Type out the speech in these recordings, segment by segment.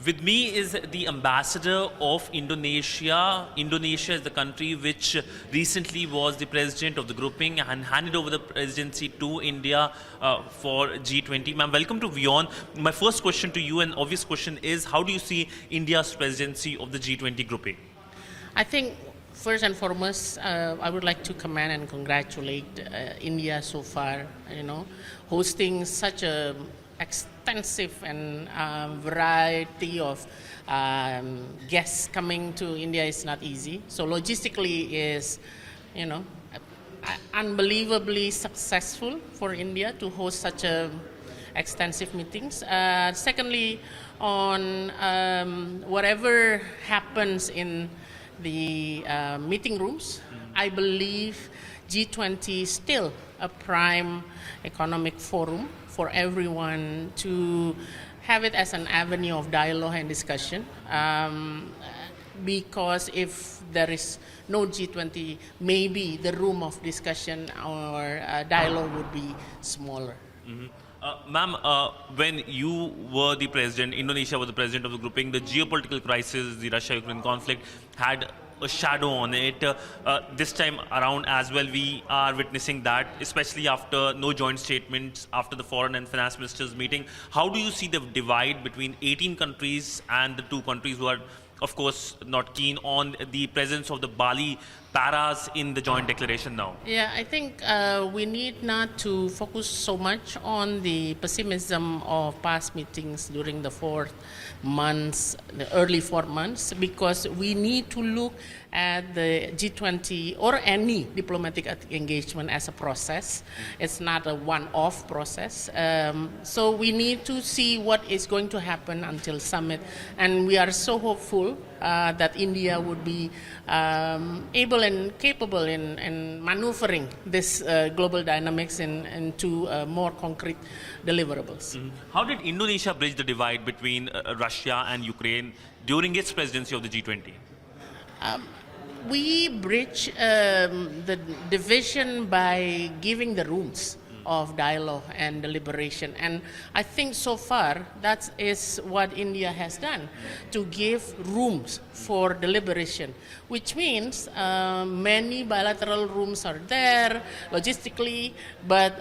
With me is the ambassador of Indonesia. Indonesia is the country which recently was the president of the grouping and handed over the presidency to India for G20. Ma'am, welcome to WION. My first question to you, an obvious question, is how do you see India's presidency of the G20 grouping? I think first and foremost, I would like to commend and congratulate India so far, hosting such a extensive and variety of guests coming to India is not easy. So logistically is, unbelievably successful for India to host such a extensive meetings. Secondly, on whatever happens in the meeting rooms, I believe G20 is still a prime economic forum for everyone to have it as an avenue of dialogue and discussion. Because if there is no G20, maybe the room of discussion or dialogue would be smaller. Mm-hmm. Ma'am, when you were the president, Indonesia was the president of the grouping, the geopolitical crisis, the Russia-Ukraine conflict had a shadow on it. This time around as well, we are witnessing that, especially after no joint statements after the foreign and finance ministers meeting. How do you see the divide between 18 countries and the two countries who are, of course, not keen on the presence of the Bali paras in the joint declaration now? Yeah, I think we need not to focus so much on the pessimism of past meetings during the early 4 months, because we need to look at the G20 or any diplomatic engagement as a process. It's not a one-off process. So we need to see what is going to happen until summit. And we are so hopeful that India would be able and capable in maneuvering this global dynamics into more concrete deliverables. Mm-hmm. How did Indonesia bridge the divide between Russia and Ukraine during its presidency of the G20? We bridge the division by giving the rooms of dialogue and deliberation, and I think so far that is what India has done, to give rooms for deliberation, which means many bilateral rooms are there logistically, but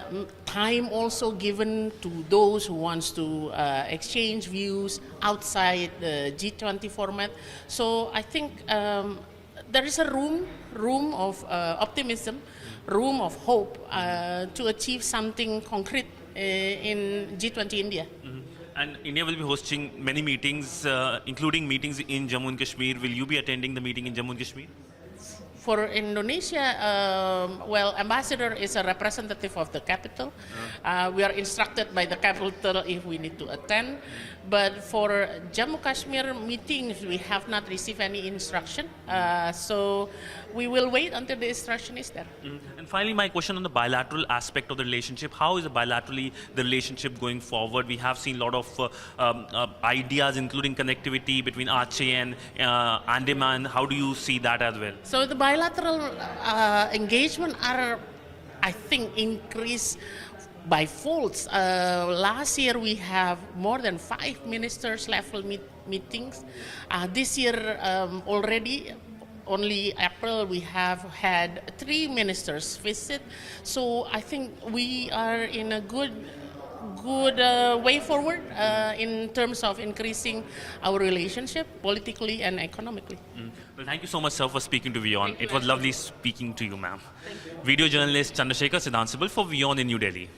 time also given to those who wants to exchange views outside the G20 format. So I think there is a room of optimism, room of hope to achieve something concrete in G20 India. Mm-hmm. And India will be hosting many meetings, including meetings in Jammu and Kashmir. Will you be attending the meeting in Jammu and Kashmir? For Indonesia, ambassador is a representative of the capital. We are instructed by the capital if we need to attend. But for Jammu Kashmir meetings, we have not received any instruction. So we will wait until the instruction is there. Mm-hmm. And finally, my question on the bilateral aspect of the relationship. How is bilaterally the relationship going forward? We have seen a lot of ideas, including connectivity between Aceh and Andaman. How do you see that as well? So the bilateral engagement are, I think, increased by folds. Last year we have more than 5 ministers level meetings. This year already, only April, we have had 3 ministers visit. So I think we are in a good way forward in terms of increasing our relationship politically and economically. Well, thank you so much, sir, for speaking to WION. It was lovely speaking to you, ma'am. Video journalist Sidhant Sibal for WION in New Delhi.